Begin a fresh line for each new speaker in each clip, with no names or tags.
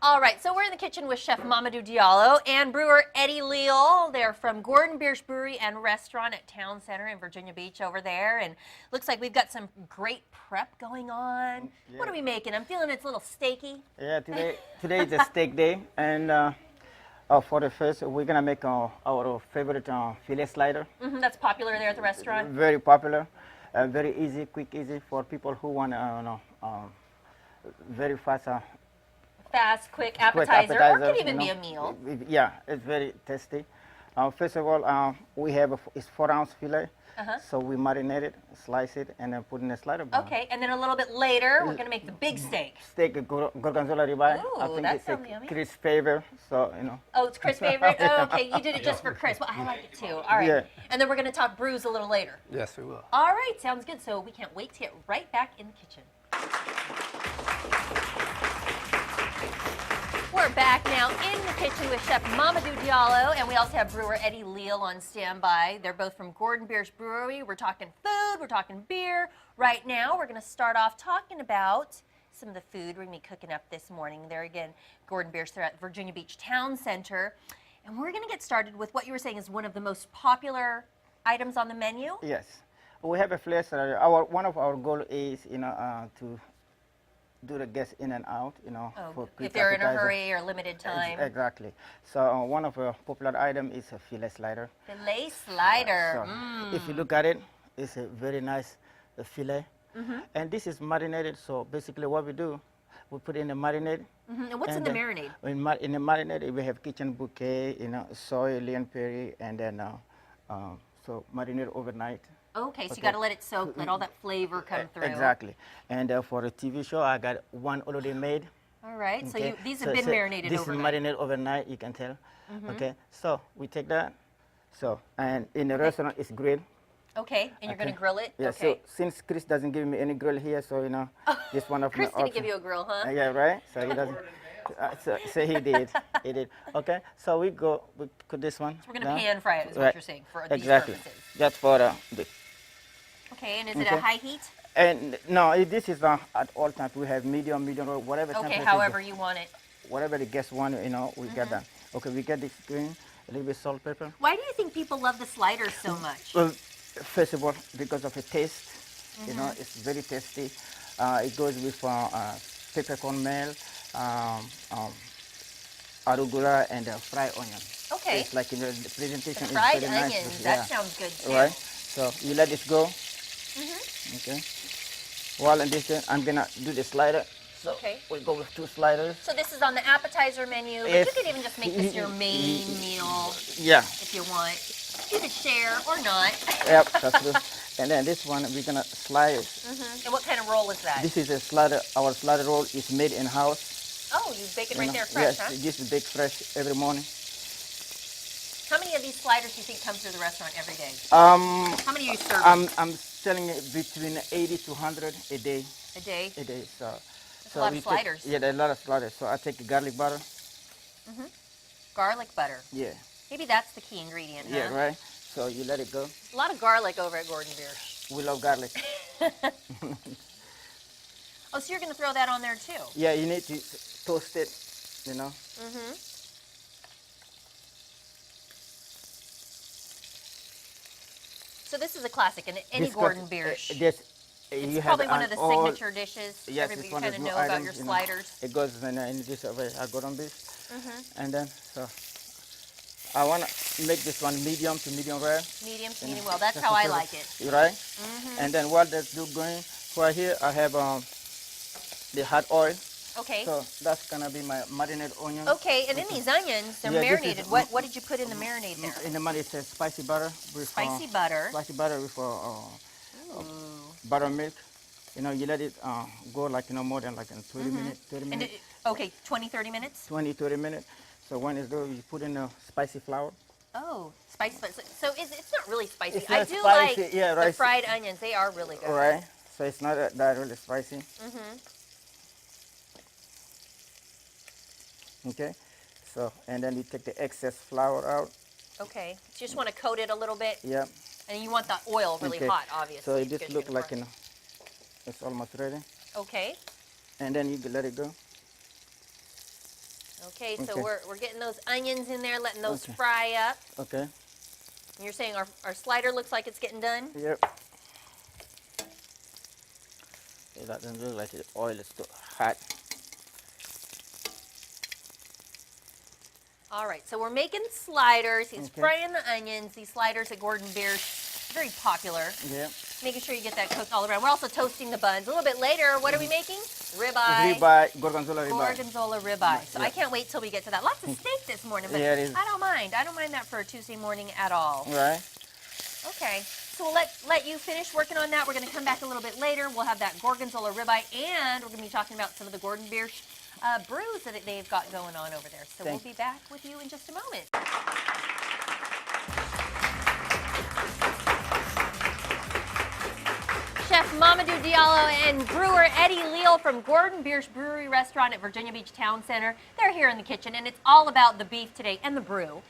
All right, so we're in the kitchen with Chef Mamadou Diallo and brewer Eddie Leal. They're from Gordon Biersch Brewery and Restaurant at Town Center in Virginia Beach over there. And looks like we've got some great prep going on.
Yeah.
What are we making? I'm feeling it's a little steaky.
Yeah, today is a steak day, and for the first, we're gonna make our favorite fillet slider.
That's popular there at the restaurant.
Very popular, very easy, easy for people who want very fast.
Fast, quick appetizer, or could even be a meal.
Yeah, it's very tasty. First of all, we have it's 4-ounce fillet. So we marinate it, slice it, and then put in a slider bun.
Okay, and then a little bit later, we're gonna make the big steak.
Gorgonzola Ribeye.
Ooh,
I think
that
it's
sounds yummy.
Chris' favorite, so you know.
Oh, it's Chris' favorite? Oh, okay, you did it just for Chris. Well, I like it too. All right.
Yeah.
And then we're gonna talk brews a little later.
Yes, we will.
All right, sounds good. So we can't wait to get right back in the kitchen. We're back now in the kitchen with Chef Mamadou Diallo, and we also have brewer Eddie Leal on standby. They're both from Gordon Biersch Brewery. We're talking food, we're talking beer. Right now, we're going to start off talking about some of the food we're going to be cooking up this morning. There again, Gordon Biersch, they're at Virginia Beach Town Center. And we're going to get started with what you were saying is one of the most popular items on the menu.
Yes, we have a FILET slider. One of our goal is, to do the guests in and out, for quick
if they're in a
appetizer.
hurry or limited time.
Exactly. So one of our popular items is a fillet slider.
Fillet slider.
So if you look at it, it's a very nice fillet. And this is marinated, so basically what we do, we put in a marinade.
And what's in the marinade?
In the marinade, we have kitchen bouquet, soy, leon perry, and then so marinate overnight.
Okay, so you got to let it soak, let all that flavor come through.
Exactly. And for a TV show, I got one already made.
All right,
Okay.
so these have been marinated
this
overnight.
is marinated overnight, you can tell. Okay, so we take that. So, and in the restaurant, it's grilled.
Okay, and you're going to grill it?
Yeah,
Okay.
so since Chris doesn't give me any grill here, so, this one of
Chris
my
didn't give you a grill, huh?
Yeah, right? So he doesn't. So he did. He did. Okay, so we put this one.
So we're going to
down.
pan fry it, is what
Right.
you're saying, for
Exactly.
these purposes.
Just for the.
Okay, and is it a high heat?
And no, this is at all times. We have medium, rare, whatever.
Okay,
temperature
however you want it.
whatever the guests want, we get that. Okay, we get this green, a little bit salt, pepper.
Why do you think people love the sliders so much?
Well, first of all, because of the taste. It's very tasty. It goes with peppercorn meal, arugula, and fried onion.
Okay.
It's like the presentation is
Fried
very nice.
onions, that sounds good too.
Right. So you let it go. Okay. While in this, I'm gonna do the slider. So we'll go with 2 sliders.
So this is on the appetizer menu, but you could even just make this your main meal if you want. You could share or not.
Yep, that's true. And then this one, we're gonna slide it.
And what kind of roll is that?
This is a slider. Our slider roll is made in house.
Oh, you bake it right there fresh,
yes,
huh?
this is baked fresh every morning.
How many of these sliders do you think come through the restaurant every day? How many are you serving?
I'm selling it between 80 to 100 a day.
A day?
A day. So,
That's a lot of sliders.
Yeah, there's a lot of sliders. So I take garlic butter.
Garlic butter.
Yeah.
Maybe that's the key ingredient, huh?
Yeah, right. So you let it go.
A lot of garlic over at Gordon Biersch.
We love garlic.
Oh, so you're going to throw that on there too?
Yeah, you need to toast it,
So this is a classic, and any Gordon Biersch.
It's
probably one of the signature dishes.
Yes,
Everybody
it's one
kind
of
of
the
know
new
about
items,
your sliders.
It goes in this way, Gordon Biersch. And then, so I want to make this one medium to medium rare.
Medium to medium well. That's how I like it.
Right? And then while that's going, for here I have the hot oil.
Okay.
So that's going to be my marinated onion.
Okay, and in these onions, they're marinated. What did you put in the marinade there?
In the marinade, it says spicy butter. With,
Spicy butter.
Spicy butter with buttermilk. You let it go like, more than like 20 minutes. 30 minutes.
Okay, 20, 30 minutes?
20, 30 minutes. So when it's done, you put in the spicy flour.
Oh, spicy. So it's not really spicy.
It's
I
not
do
spicy,
like
yeah,
the
right.
fried onions. They are really good.
All right. So it's not that really spicy. Okay. So, and then you take the excess flour out.
Okay. So you just want to coat it a little bit.
Yeah.
And you want the oil really hot, obviously.
So it just looks like, it's almost ready.
Okay.
And then you can let it go.
Okay, so
Okay.
we're getting those onions in there, letting those
Okay.
fry up.
Okay.
And you're saying our slider looks like it's getting done?
Yep. It doesn't look like the oil is too hot.
All right, so we're making sliders. He's
Okay.
frying the onions. These sliders at Gordon Biersch, very popular.
Yep.
Making sure you get that cooked all around. We're also toasting the buns. A little bit later, what are we making? Ribeye.
Ribeye, gorgonzola ribeye.
Gorgonzola ribeye. So
Yeah.
I can't wait till we get to that. Lots of steak this morning, but
Yeah, it is.
I don't mind. I don't mind that for a Tuesday morning at all.
Right.
Okay, so we'll let you finish working on that. We're going to come back a little bit later. We'll have that Gorgonzola ribeye, and we're going to be talking about some of the Gordon Biersch brews that they've got going on over there. So we'll be back with you in just a moment. Chef Mamadou Diallo and brewer Eddie Leal from Gordon Biersch Brewery Restaurant at Virginia Beach Town Center. They're here in the kitchen, and it's all about the beef today and the brew.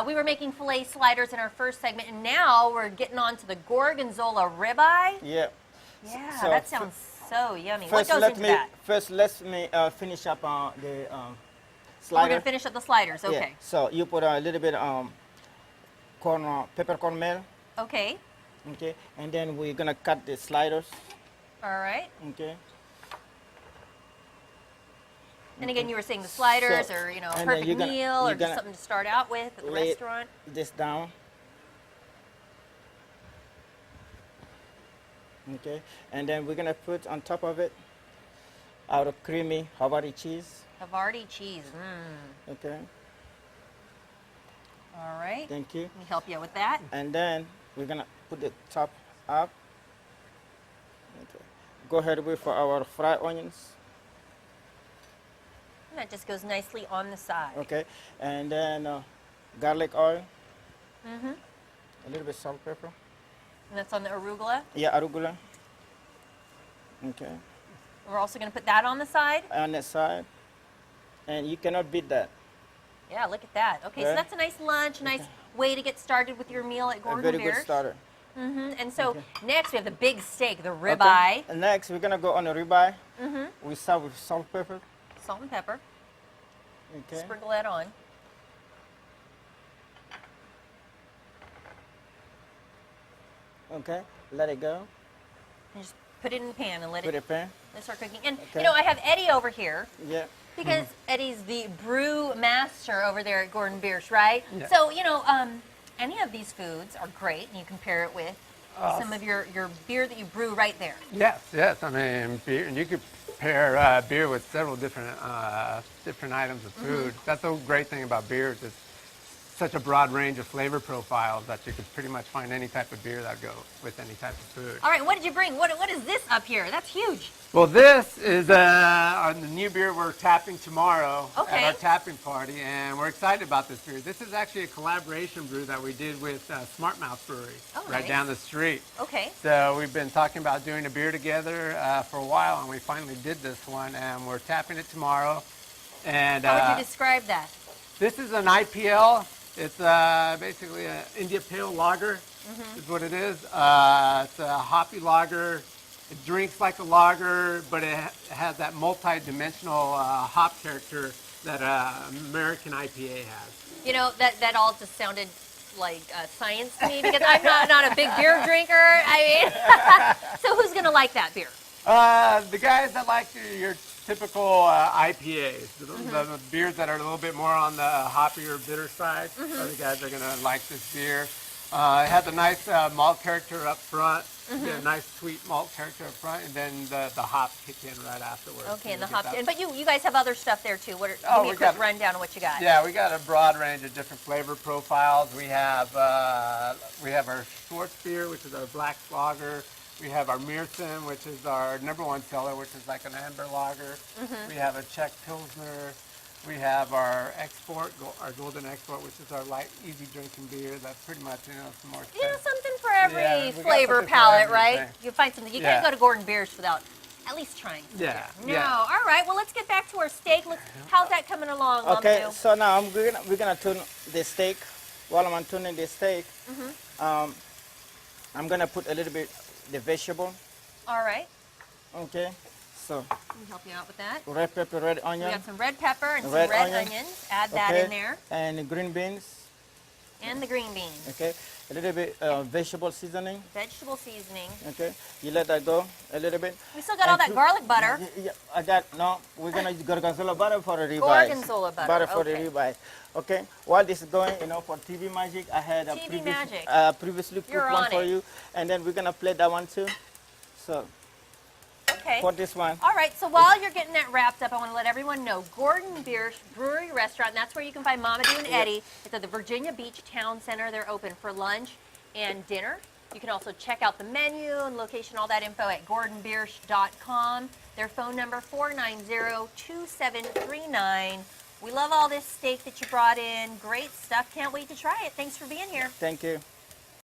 We were making filet sliders in our first segment, and now we're getting on to the Gorgonzola ribeye.
Yep.
Yeah,
So
that sounds so yummy. What
First,
goes into that?
First, let me finish up the
We're
slider.
going to finish up the sliders. Okay.
Yeah. So you put a little bit peppercorn meal.
Okay.
Okay. And then we're gonna cut the sliders.
All right.
Okay.
And again, you were saying the sliders,
So-
or a
and then
perfect
you're gonna-
meal, or
you're
just
gonna
something to start out with at the
lay
restaurant.
this down. Okay. And then we're gonna put on top of it our creamy Havarti cheese.
Havarti cheese. Mmm.
Okay.
All right.
Thank you.
Let me help you with that.
And then we're gonna put the top up. Okay. Go ahead with for our fried onions.
And that just goes nicely on the side.
Okay. And then garlic oil.
Mm-hmm.
A little bit salt, pepper.
And that's on the arugula.
Yeah, arugula. Okay.
We're also going to put that on the side.
On that side. And you cannot beat that.
Yeah, look at that. Okay, so
Okay.
that's a nice lunch, a nice way to get started with your meal at
A
Gordon
very
Biersch.
good starter.
Mm-hmm. And so
Okay.
next we have the big steak, the
Okay.
ribeye.
And next we're gonna go on the ribeye.
Mm-hmm.
We start with salt, pepper.
Salt and pepper.
Okay.
Sprinkle that on.
Okay. Let it go.
And just put it in the pan and let
Put
it
it pan.
start cooking. And
Okay.
I have Eddie over here
Yeah.
because Eddie's the brew master over there at Gordon Biersch, right?
Yeah.
So, any of these foods are great, and you can pair it with some of your beer that you brew right there.
Yes, yes. I mean, beer, and you could pair beer with several different items of food. That's the great thing about beers. It's such a broad range of flavor profiles that you could pretty much find any type of beer that go with any type of food.
All right, what did you bring? What is this up here? That's huge.
Well, this is the new beer we're tapping tomorrow
Okay.
at our tapping party, and we're excited about this beer. This is actually a collaboration brew that we did with Smart Mouth Brewery right
nice.
down the street.
Okay.
So we've been talking about doing a beer together for a while, and we finally did this one, and we're tapping it tomorrow. And
How would you describe that?
this is an IPL. It's basically an India Pale Lager, is what it is. It's a hoppy lager. It drinks like a lager, but it has that multi-dimensional hop character that American IPA has.
That all just sounded like science to me because I'm not a big beer drinker. I mean, so who's gonna like that beer?
The guys that like your typical IPAs, the beers that are a little bit more on the hoppier, bitter side, are the guys that are going to like this beer. It has a nice malt character up front, a nice sweet malt character up front, and then the hops kick in right afterwards.
Okay, and the
you get
hops.
that-
But you guys have other stuff there too. Give me
we
a quick
got-
rundown of what you got.
Yeah, we got a broad range of different flavor profiles. We have our Schwartz beer, which is our black lager. We have our Märzen, which is our #1 seller, which is like an amber lager. We have a Czech Pilsner. We have our our Golden Export, which is our light, easy drinking beer. That's pretty much, some more expensive.
Something for every
Yeah, we got
flavor
something for
palette, right?
everything.
You find something. You
Yeah.
can't go to Gordon Biersch without at least trying something.
Yeah,
No.
yeah.
All right. Well, let's get back to our steak. How's that coming along,
Okay.
Mamadou?
So now we're gonna tune the steak. While I'm tuning the steak, I'm gonna put a little bit the vegetable.
All right.
Okay. So,
Let me help you out with that.
red pepper, red
We
onion,
got some red pepper and some
Red
red
onion.
onions. Add that
okay,
in there.
and green beans,
And the green beans.
okay, a little bit vegetable seasoning,
Vegetable seasoning.
okay. You let that go a little bit.
We still got all that garlic butter.
Yeah, I got, no, we're gonna use gorgonzola butter for the ribeye.
Gorgonzola butter,
Butter for
okay.
the ribeye. Okay, while this is going, you know, for TV Magic, I had a
TV Magic.
previously
You're
cooked one
on
for
it.
you, and then we're gonna play that one too. So,
Okay.
for this one,
All right, so while you're getting that wrapped up, I want to let everyone know Gordon Biersch Brewery Restaurant, and that's where you can find Mamadou and Eddie. It's at the Virginia Beach Town Center. They're open for lunch and dinner. You can also check out the menu and location, all that info at gordonbiersch.com. Their phone number, 490-2739. We love all this steak that you brought in. Great stuff. Can't wait to try it. Thanks for being here.
thank you.